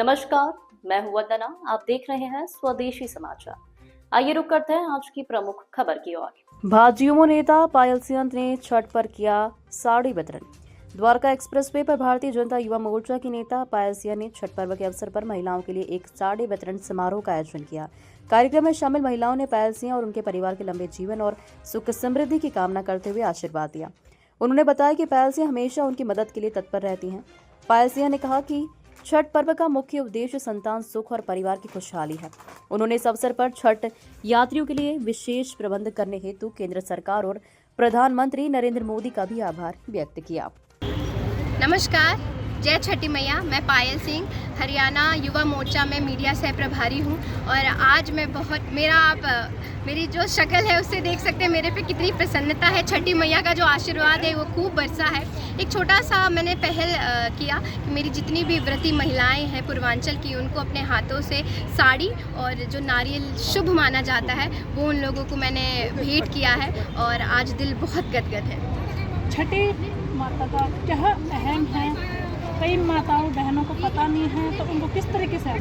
नमस्कार, मैं हूं वंदना। आप देख रहे हैं स्वदेशी समाचार। आइए रुक करते हैं आज की प्रमुख खबर की ओर। भाजयुमो नेता पायल सिंह ने छठ पर किया साड़ी वितरण। द्वारका एक्सप्रेसवे पर भारतीय जनता युवा मोर्चा की नेता पायल सिंह ने छठ पर्व के अवसर पर महिलाओं के लिए एक साड़ी वितरण समारोह का आयोजन किया। कार्यक्रम में शामिल महिलाओं ने पायल सिंह और उनके परिवार के लंबे जीवन और सुख समृद्धि की कामना करते हुए आशीर्वाद दिया। उन्होंने बताया कि पायल सिंह हमेशा उनकी मदद के लिए तत्पर रहती हैं। पायल सिंह ने कहा कि छठ पर्व का मुख्य उद्देश्य संतान सुख और परिवार की खुशहाली है। उन्होंने इस अवसर पर छठ यात्रियों के लिए विशेष प्रबंध करने हेतु केंद्र सरकार और प्रधानमंत्री नरेंद्र मोदी का भी आभार व्यक्त किया। नमस्कार, जय छठी मैया। मैं पायल सिंह हरियाणा युवा मोर्चा में मीडिया सह प्रभारी हूँ और आज मैं मेरी जो शक्ल है उससे देख सकते हैं मेरे पे कितनी प्रसन्नता है। छठी मैया का जो आशीर्वाद है वो खूब बरसा है। एक छोटा सा मैंने पहल किया कि मेरी जितनी भी व्रती महिलाएं हैं पूर्वांचल की, उनको अपने हाथों से साड़ी और जो नारियल शुभ माना जाता है वो उन लोगों को मैंने भेंट किया है और आज दिल बहुत गदगद है। छठी माता का क्या अहम है, कई माताओं बहनों को पता नहीं है, तो उनको किस तरीके से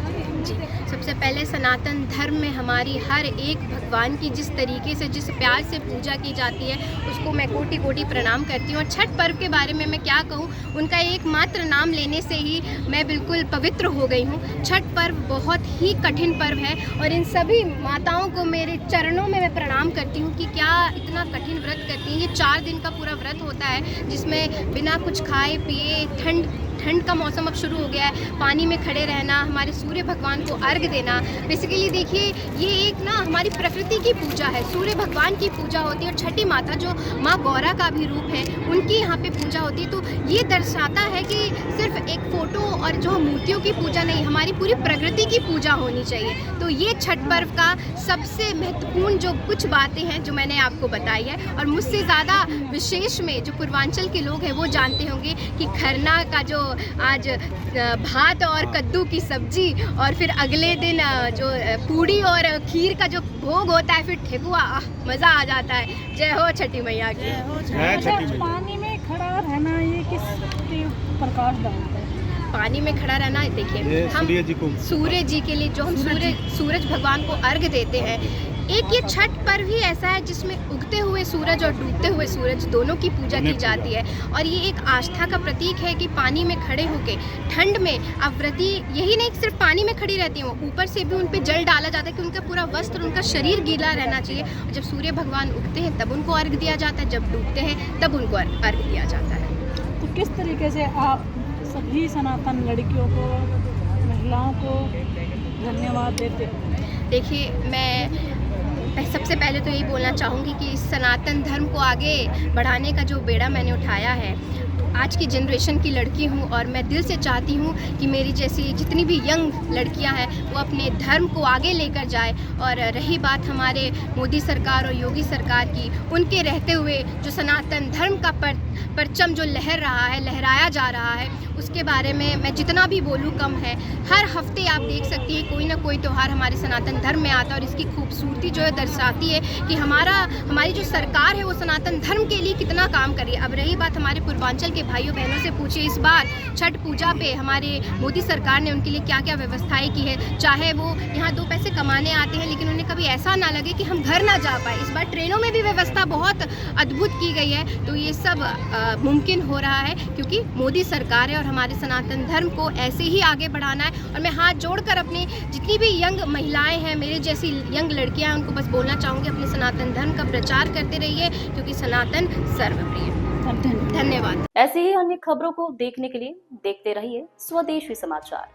जी, सबसे पहले सनातन धर्म में हमारी हर एक भगवान की जिस तरीके से जिस प्यार से पूजा की जाती है उसको मैं कोटि कोटि प्रणाम करती हूँ। और छठ पर्व के बारे में मैं क्या कहूँ, उनका एकमात्र नाम लेने से ही मैं बिल्कुल पवित्र हो गई हूँ। छठ पर्व बहुत ही कठिन पर्व है और इन सभी माताओं को मेरे चरणों में मैं प्रणाम करती हूँ कि क्या इतना कठिन व्रत करती हैं। ये 4 दिन का पूरा व्रत होता है जिसमें बिना कुछ खाए पिए, ठंड का मौसम अब शुरू हो गया है, पानी में खड़े रहना, हमारे सूर्य भगवान को अर्घ देना। बेसिकली देखिए ये एक ना हमारी प्रकृति की पूजा है, सूर्य भगवान की पूजा होती है और छठी माता जो माँ गौरा का भी रूप है उनकी यहाँ पे पूजा होती है। तो ये दर्शाता है कि सिर्फ एक फोटो और जो मूर्तियों की पूजा नहीं, हमारी पूरी प्रकृति की पूजा होनी चाहिए। तो ये छठ पर्व का सबसे महत्वपूर्ण जो कुछ बातें हैं जो मैंने आपको बताई है और मुझसे ज़्यादा विशेष में जो पूर्वांचल के लोग हैं वो जानते होंगे कि खरना का जो आज भात और कद्दू की सब्जी और फिर अगले दिन जो पूड़ी और खीर का जो भोग होता है, फिर ठेकुआ, मज़ा आ जाता है। जय हो छठी मैया की। पानी में खड़ा रहना ये किस प्रकार का है? पानी में खड़ा रहना, देखिए हम सूर्य जी के लिए जो हम सूरज भगवान को अर्घ देते हैं, एक ये छठ पर्व ही ऐसा है जिसमें उगते हुए सूरज और डूबते हुए सूरज दोनों की पूजा की जाती है। और ये एक आस्था का प्रतीक है कि पानी में खड़े होके ठंड में अब व्रती यही नहीं सिर्फ पानी में खड़ी रहती हैं, वो ऊपर से भी उन पे जल डाला जाता है कि उनका पूरा वस्त्र, उनका शरीर गीला रहना चाहिए। और जब सूर्य भगवान उगते हैं तब उनको अर्घ दिया जाता है, जब डूबते हैं तब उनको अर्घ दिया जाता है। तो किस तरीके से आप सभी सनातन लड़कियों को, महिलाओं को धन्यवाद देते हैं? देखिए, मैं सबसे पहले तो यही बोलना चाहूँगी कि सनातन धर्म को आगे बढ़ाने का जो बेड़ा मैंने उठाया है, आज की जनरेशन की लड़की हूँ और मैं दिल से चाहती हूँ कि मेरी जैसी जितनी भी यंग लड़कियाँ हैं वो अपने धर्म को आगे लेकर जाए। और रही बात हमारे मोदी सरकार और योगी सरकार की, उनके रहते हुए जो सनातन धर्म का परचम जो लहराया जा रहा है, उसके बारे में मैं जितना भी बोलूँ कम है। हर हफ्ते आप देख सकती हैं कोई ना कोई त्यौहार हमारे सनातन धर्म में आता है और इसकी खूबसूरती जो है दर्शाती है कि हमारी जो सरकार है वो सनातन धर्म के लिए कितना काम कर रही है। अब रही बात हमारे पूर्वांचल के भाइयों बहनों से पूछिए, इस बार छठ पूजा पे हमारे मोदी सरकार ने उनके लिए क्या क्या व्यवस्थाएं की है। चाहे वो यहाँ 2 पैसे कमाने आते हैं लेकिन उन्हें कभी ऐसा ना लगे कि हम घर ना जा पाए। इस बार ट्रेनों में भी व्यवस्था बहुत अद्भुत की गई है। तो ये सब मुमकिन हो रहा है क्योंकि मोदी सरकार है और हमारे सनातन धर्म को ऐसे ही आगे बढ़ाना है। और मैं हाथ जोड़कर अपनी जितनी भी यंग महिलाएं हैं, मेरे जैसी यंग लड़कियां हैं, उनको बस बोलना चाहूँगी अपने सनातन धर्म का प्रचार करते रहिए क्योंकि सनातन सर्वप्रिय। धन्यवाद। ऐसे ही अन्य खबरों को देखने के लिए देखते रहिए स्वदेशी समाचार।